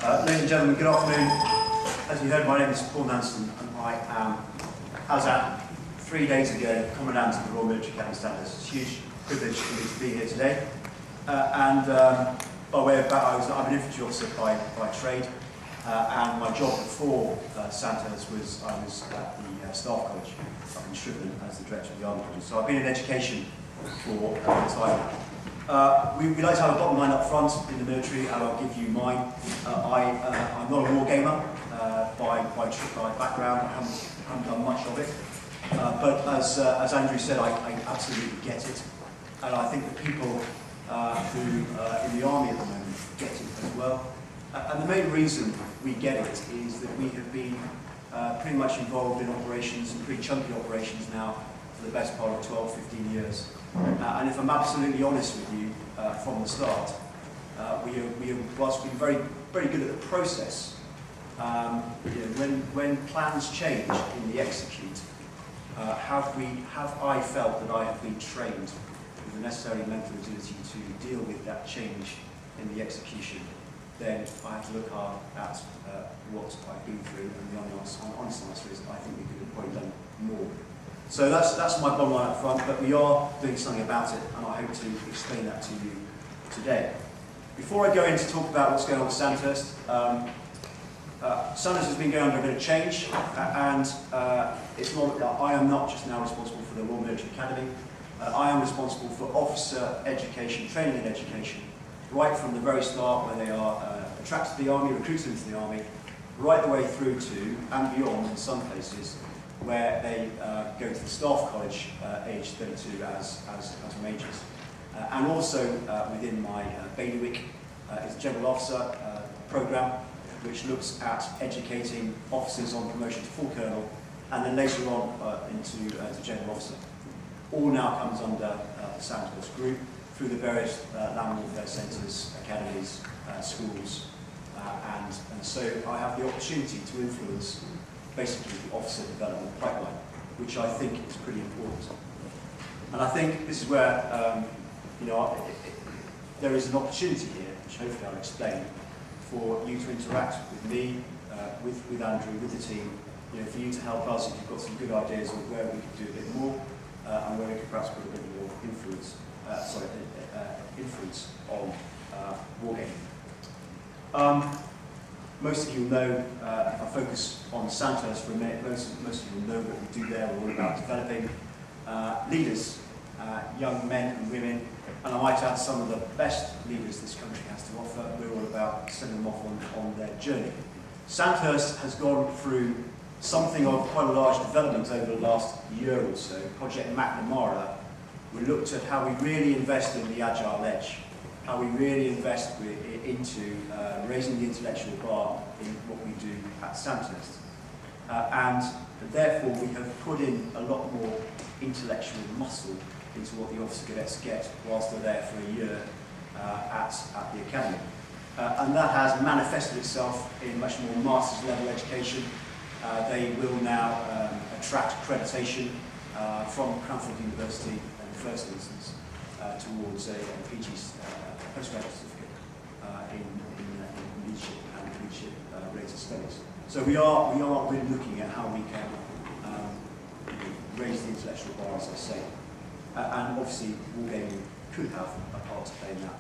Ladies and gentlemen, good afternoon. As you heard, my name is Paul Nansen, and I am, as at 3 days ago, Commandant of the Royal Military Academy Sandhurst. It's a huge privilege for me to be here today. By way of background, I'm an infantry officer by trade, and my job before Sandhurst was I was at the Staff College up in Shrewsbury as the director of the Army College. So I've been in education for a long time. We like to have a bottom line up front in the military, and I'll give you mine. I'm not a war gamer by background. I haven't done much of it. But as Andrew said, I absolutely get it. And I think the people who in the Army at the moment get it as well. And the main reason we get it is that we have been pretty much involved in operations, and pretty chunky operations now, for the best part of 12, 15 years. And if I'm absolutely honest with you, from the start, whilst we've been very good at the process, when plans change in the execute, have I felt that I have been trained with the necessary mental agility to deal with that change in the execution, then I have to look hard at what I've been through, and the honest answer is I think we could have probably done more. So that's my bottom line up front, but we are doing something about it, and I hope to explain that to you today. Before I go in to talk about what's going on with Sandhurst, Sandhurst has been going under a bit of change, and it's not, I am not just now responsible for the Royal Military Academy. I am responsible for officer education, training and education, right from the very start when they are attracted to the Army, recruited into the Army, right the way through to, and beyond in some places, where they go to the Staff College age 32 as majors. And also within my bailiwick is the General Officer programme, which looks at educating officers on promotion to full colonel, and then later on into General Officer. All now comes under the Sandhurst group through the various land warfare centres, academies, schools, and so I have the opportunity to influence basically the officer development pipeline, which I think is pretty important. And I think this is where there is an opportunity here, which hopefully I'll explain, for you to interact with me, with Andrew, with the team, for you to help us if you've got some good ideas of where we could do a bit more, and where we could perhaps put a bit more influence on wargaming. Most of you will know, if I focus on Sandhurst for a minute, most of you will know what we do there. We're all about developing leaders, young men and women, and I might add some of the best leaders this country has to offer. We're all about sending them off on their journey. Sandhurst has gone through something of quite a large development over the last year or so. Project McNamara, we looked at how we really invest in the agile edge, how we really invest into raising the intellectual bar in what we do at Sandhurst. And therefore we have put in a lot more intellectual muscle into what the officer cadets get whilst they're there for a year at the academy. And that has manifested itself in much more master's level education. They will now attract accreditation from Cranfield University in the first instance towards a PG postgraduate certificate in leadership and leadership related studies. So we are really looking at how we can raise the intellectual bar, as I say. And obviously, wargaming could have a part to play in that.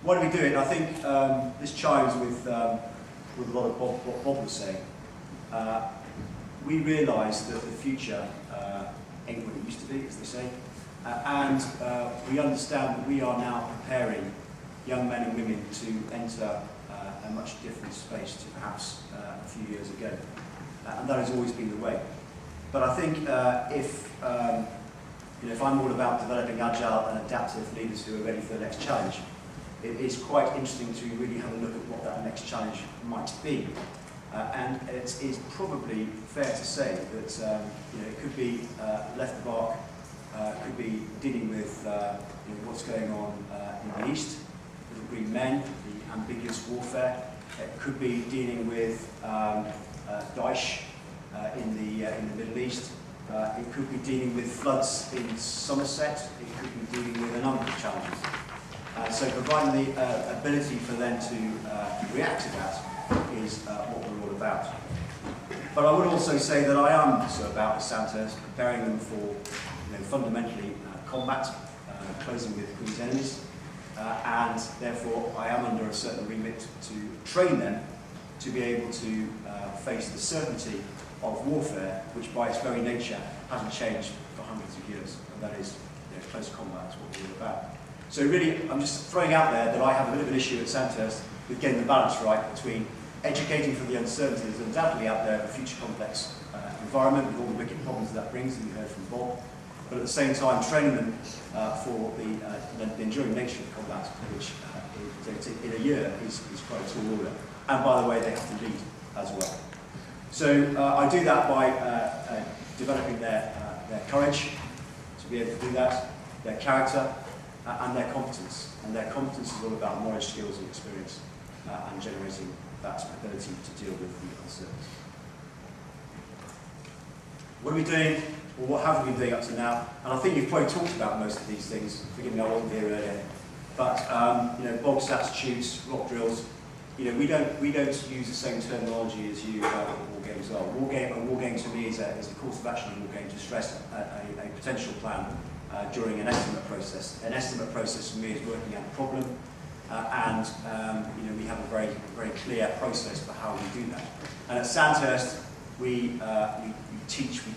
Why do we do it? I think this chimes with a lot of what Bob was saying. We realise that the future ain't what it used to be, as they say, and we understand that we are now preparing young men and women to enter a much different space to perhaps a few years ago, and that has always been the way. But I think if I'm all about developing agile and adaptive leaders who are ready for the next challenge, it is quite interesting to really have a look at what that next challenge might be. And it is probably fair to say that it could be left the bark, could be dealing with what's going on in the East, with the Green Men, the ambiguous warfare. It could be dealing with Daesh in the Middle East. It could be dealing with floods in Somerset. It could be dealing with a number of challenges. So providing the ability for them to react to that is what we're all about. But I would also say that I am also about the Sandhurst, preparing them for fundamentally combat, closing with Queen's enemies, and therefore I am under a certain remit to train them to be able to face the certainty of warfare, which by its very nature hasn't changed for hundreds of years, and that is close combat is what we're all about. So really, I'm just throwing out there that I have a bit of an issue at Sandhurst with getting the balance right between educating for the uncertainties undoubtedly out there of a future complex environment with all the wicked problems that brings, and you heard from Bob, but at the same time training them for the enduring nature of combat, which in a year is quite a tall order. And by the way, they have to lead as well. So I do that by developing their courage to be able to do that, their character, and their competence. And their competence is all about knowledge, skills, and experience, and generating that ability to deal with the uncertainty. What are we doing, or what have we been doing up to now? And I think you've probably talked about most of these things. Forgive me, I wasn't here earlier. But bog attitudes, rock drills. We don't use the same terminology as you about what war games are. A war game to me is a course of action in war game to stress a potential plan during an estimate process. An estimate process for me is working out a problem, and we have a very clear process for how we do that. And at Sandhurst, we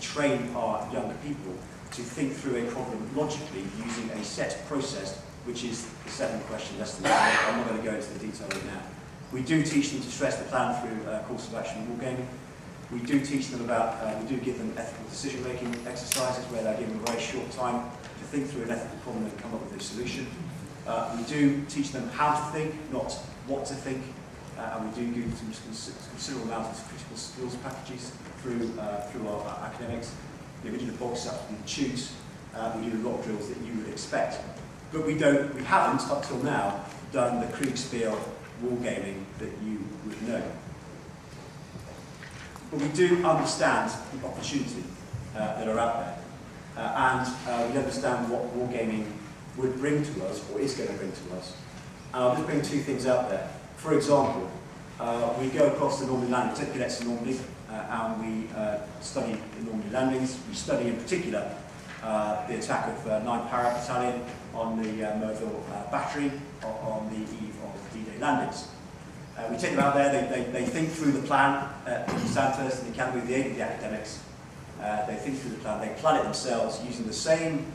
train our younger people to think through a problem logically using a set process, which is the 7-question estimate. I'm not going to go into the detail of it now. We do teach them to stress the plan through a course of action in wargaming. We do teach them about, we do give them ethical decision-making exercises where they're given a very short time to think through an ethical problem and come up with a solution. We do teach them how to think, not what to think. And we do give them considerable amount of critical skills packages through our academics. We do the box up, we choose, we do the rock drills that you would expect. But we haven't, up till now, done the Kriegspiel wargaming that you would know. But we do understand the opportunity that are out there. And we understand what wargaming would bring to us, or is going to bring to us. And I'll just bring 2 things out there. For example, we go across the Normandy landing, take cadets to Normandy, and we study the Normandy landings. We study in particular the attack of 9 Para Battalion on the Merville battery on the eve of D-Day landings. We take them out there, they think through the plan in Sandhurst and the Academy with the aid of the academics. They think through the plan, they plan it themselves using the same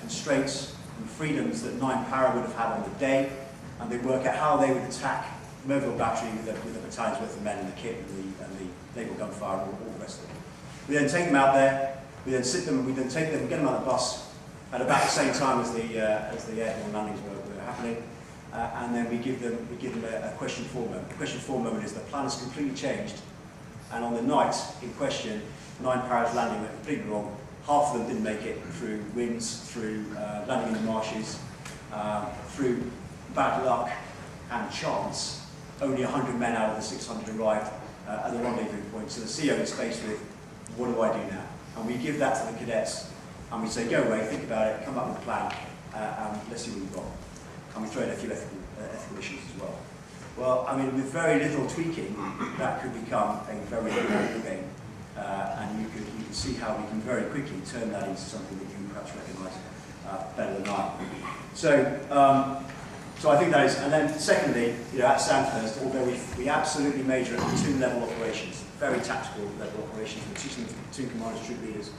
constraints and freedoms that 9 Para would have had on the day, and they work out how they would attack Merville battery with a battalion's worth of men and the kit and the naval gunfire and all the rest of it. We then take them out there, we then sit them, and we then take them and get them on the bus at about the same time as the airborne landings were happening, and then we give them a question 4 moment. The question 4 moment is the plan has completely changed, and on the night in question, 9 Para's landing went completely wrong. Half of them didn't make it through winds, through landing in the marshes, through bad luck and chance. Only 100 men out of the 600 arrived at the rendezvous point. So the CO is faced with, what do I do now? And we give that to the cadets, and we say, go away, think about it, come up with a plan, and let's see what you've got. And we throw in a few ethical issues as well. Well, I mean, with very little tweaking, that could become a very good war game. And you can see how we can very quickly turn that into something that you perhaps recognise better than I. So I think that is, and then secondly, at Sandhurst, although we absolutely major at platoon-level operations, very tactical level operations, we're teaching platoon commanders, troop leaders.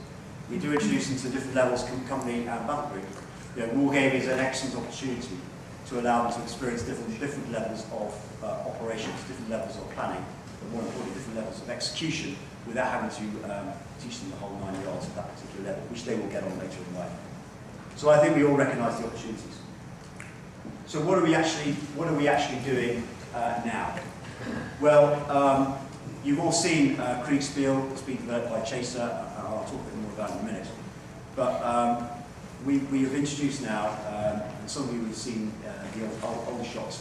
We do introduce them to different levels, company and battle group. Wargaming is an excellent opportunity to allow them to experience different levels of operations, different levels of planning, but more importantly, different levels of execution, without having to teach them the whole 9 yards at that particular level, which they will get on later in life. So I think we all recognise the opportunities. So what are we actually doing now? Well, you've all seen Kriegspiel. It's been developed by Chaser. I'll talk a bit more about it in a minute. But we have introduced now, and some of you have seen the Aldershot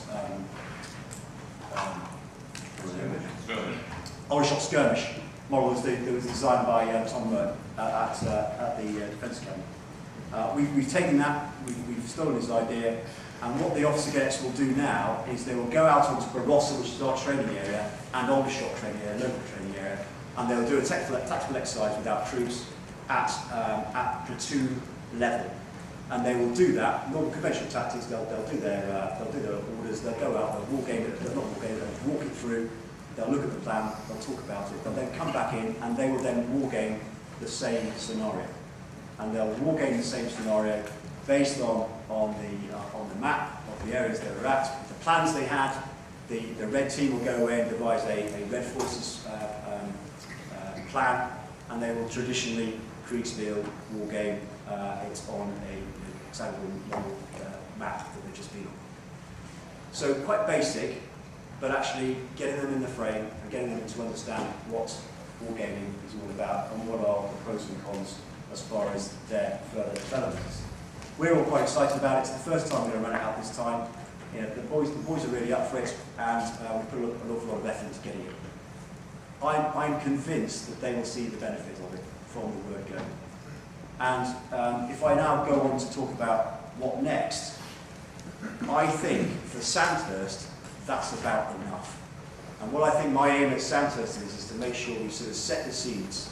Aldershot skirmish model that was designed by Tom Murray at the Defence Academy. We've taken that, we've stolen his idea, And what the officer cadets will do now is they will go out onto Barossa, which is our training area, and Aldershot training area, local training area, and they'll do a tactical exercise with our troops at platoon level. And they will do that, normal conventional tactics, they'll do their orders, they'll go out, they'll war game it, they'll walk it through, they'll look at the plan, they'll talk about it, they'll then come back in and they will then war game the same scenario. And they'll war game the same scenario based on the map of the areas they were at, the plans they had. The red team will go away and devise a red forces plan, and they will traditionally Kriegspiel war game it on a hexagonal map that they've just been on. So quite basic, but actually getting them in the frame and getting them to understand what wargaming is all about and what are the pros and cons as far as their further developments. We're all quite excited about it. It's the first time we're going to run it out this time. You know, the boys are really up for it, and we put an awful lot of effort into getting it. I'm convinced that they will see the benefit of it from the word go. And if I now go on to talk about what next, I think for Sandhurst, that's about enough. And what I think my aim at Sandhurst is to make sure we sort of set the seeds,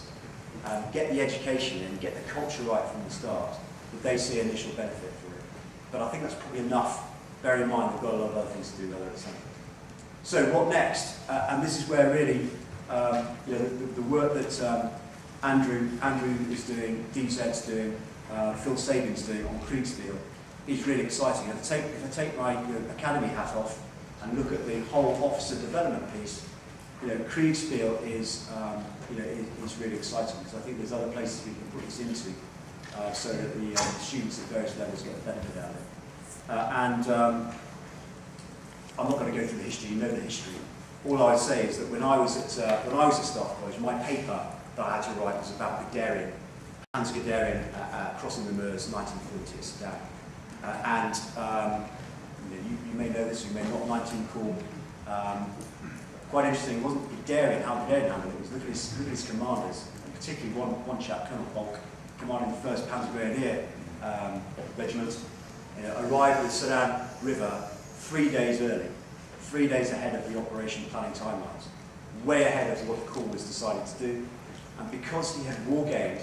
get the education in, get the culture right from the start, that they see initial benefit for it. But I think that's probably enough. Bear in mind they've got a lot of other things to do whether it's Sandhurst. So what next? And this is where really you know, the work that Andrew is doing, DZ's doing, Phil Sabin's doing on Kriegspiel is really exciting. And if I take my academy hat off and look at the whole officer development piece, Kriegspiel is really exciting, because I think there's other places we can put this into so that the students at various levels get the benefit out of it. I'm not going to go through the history. You know the history. All I would say is that when I was at Staff College, my paper that I had to write was about Guderian, Hans Guderian crossing the Meuse, 1940 at Sedan. You may know this, you may not. 19 Corps. Quite interesting. It wasn't Guderian, how Guderian handled it. It was look at his commanders, and particularly one chap, Colonel Bonk, commanding the 1st Panzergrenadier Regiment, arrived at the Sedan River 3 days early, 3 days ahead of the operation planning timelines, way ahead of what the Corps was decided to do. And because he had wargamed,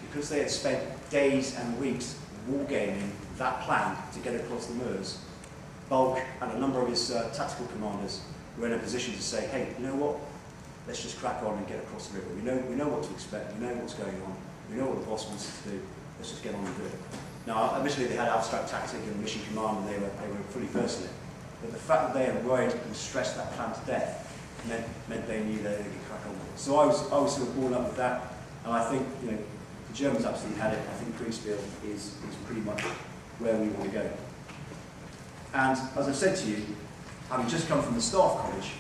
because they had spent days and weeks wargaming that plan to get across the Meuse, Bulk and a number of his tactical commanders were in a position to say, hey, you know what? Let's just crack on and get across the river. We know what to expect. We know what's going on. We know what the boss wants us to do. Let's just get on and do it. Now, admittedly, they had abstract tactic and mission command, and they were fully versed in it. But the fact that they had worried and stressed that plan to death meant they knew they could crack on with it. So I was sort of born up with that, and I think the Germans absolutely had it. I think Kriegspiel is pretty much where we want to go. And as I said to you, having just come from the Staff College,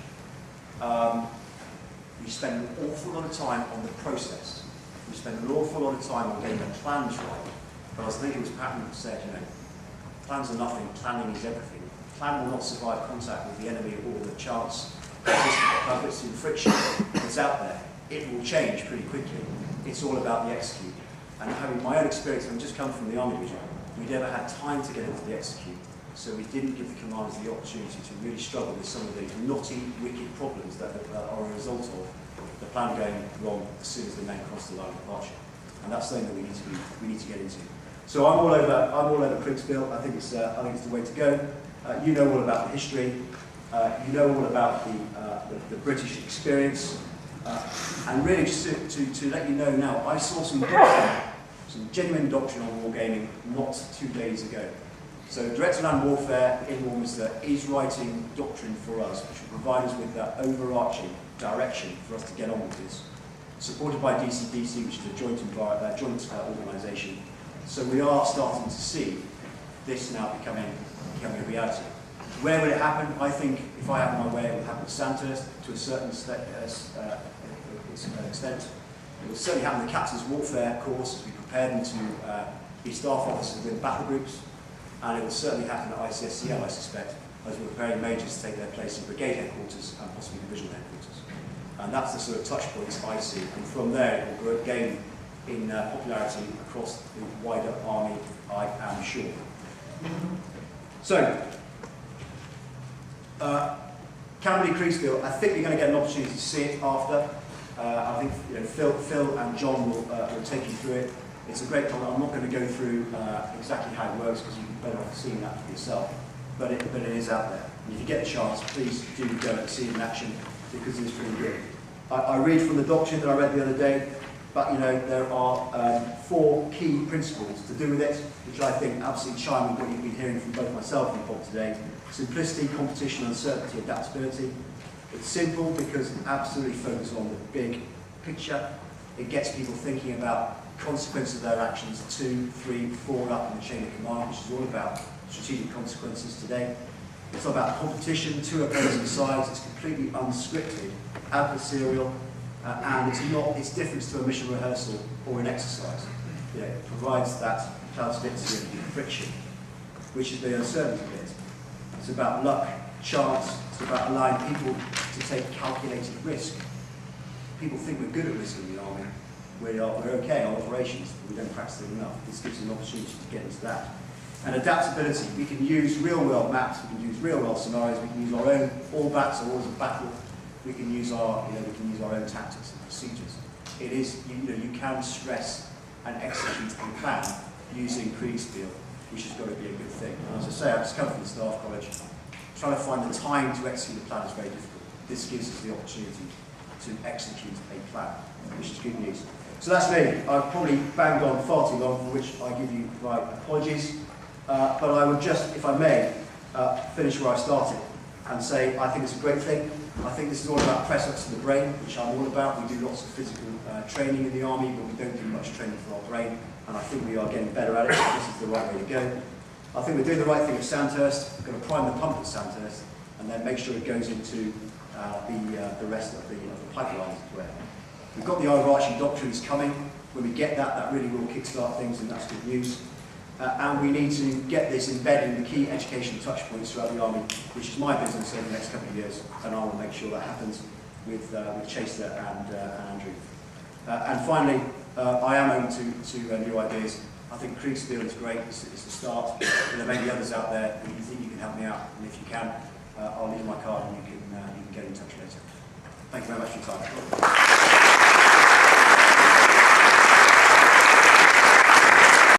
we spend an awful lot of time on the process. We spend an awful lot of time on getting the plans right. But I was thinking, it was Patton who said, plans are nothing, planning is everything. Plan will not survive contact with the enemy or the chance of it's in friction that's out there. It will change pretty quickly. It's all about the execute. And having my own experience, having just come from the Army Division, we never had time to get into the execute. So we didn't give the commanders the opportunity to really struggle with some of the knotty, wicked problems that are a result of the plan going wrong as soon as the men cross the line of departure. And that's something that we need to get into. So I'm all over Kriegspiel. I think it's the way to go. You know all about the history. You know all about the British experience. And really, just to let you know now, I saw some genuine doctrine on wargaming not 2 days ago. So Director of Land Warfare in Warminster is writing doctrine for us, which will provide us with that overarching direction for us to get on with this. Supported by DCDC, which is a joint organisation. So we are starting to see this now becoming a reality. Where will it happen? I think if I have my way, it will happen at Sandhurst to a certain extent. It will certainly happen in the Captain's Warfare course as we prepare them to be staff officers with battle groups. And it will certainly happen at ICSCL, I suspect, as we're preparing majors to take their place in brigade headquarters and possibly divisional headquarters. And that's the sort of touch points I see. And from there, it will gain in popularity across the wider army, I am sure. So, Camberley Kriegspiel, I think you're going to get an opportunity to see it after. I think Phil and John will take you through it. It's a great time. I'm not going to go through exactly how it works because you'd be better off seeing that for yourself. But it is out there. And if you get a chance, please do go and see it in action because it is pretty good. I read from the doctrine that I read the other day, but there are 4 key principles to do with it, which I think absolutely chime with what you've been hearing from both myself and Bob today. Simplicity, competition, uncertainty, adaptability. It's simple because it absolutely focuses on the big picture. It gets people thinking about consequences of their actions 2, 3, 4 up in the chain of command, which is all about strategic consequences today. It's about competition, 2 opposing sides. It's completely unscripted, adversarial, and it's different to a mission rehearsal or an exercise. It provides that plausibility and friction, which is the uncertainty bit. It's about luck, chance. It's about allowing people to take calculated risk. People think we're good at risk in the army. We're okay on operations, but we don't practice it enough. This gives us an opportunity to get into that. And adaptability. We can use real-world maps. We can use real-world scenarios. We can use our own all bats or orders of battle. We can use our own tactics and procedures. It is you can stress and execute a plan using Kriegspiel, which has got to be a good thing. And as I say, I've just come from the staff college. Trying to find the time to execute a plan is very difficult. This gives us the opportunity to execute a plan, which is good news. So that's me. I've probably banged on far too long, for which I give you my apologies. But I would just, if I may, finish where I started and say I think it's a great thing. I think this is all about press-ups to the brain, which I'm all about. We do lots of physical training in the army, but we don't do much training for our brain. And I think we are getting better at it. This is the right way to go. I think we're doing the right thing at Sandhurst. We're going to prime the pump at Sandhurst and then make sure it goes into the rest of the pipelines as well. We've got the overarching doctrines coming. When we get that, that really will kickstart things, and that's good news. And we need to get this embedded in the key education touch points throughout the army, which is my business over the next couple of years, and I will make sure that happens with Chaser and Andrew. And finally, I am open to new ideas. I think Kriegspiel is great. It's the start. There may be others out there who you think you can help me out, and if you can, I'll leave my card and you can get in touch later. Thank you very much for your time.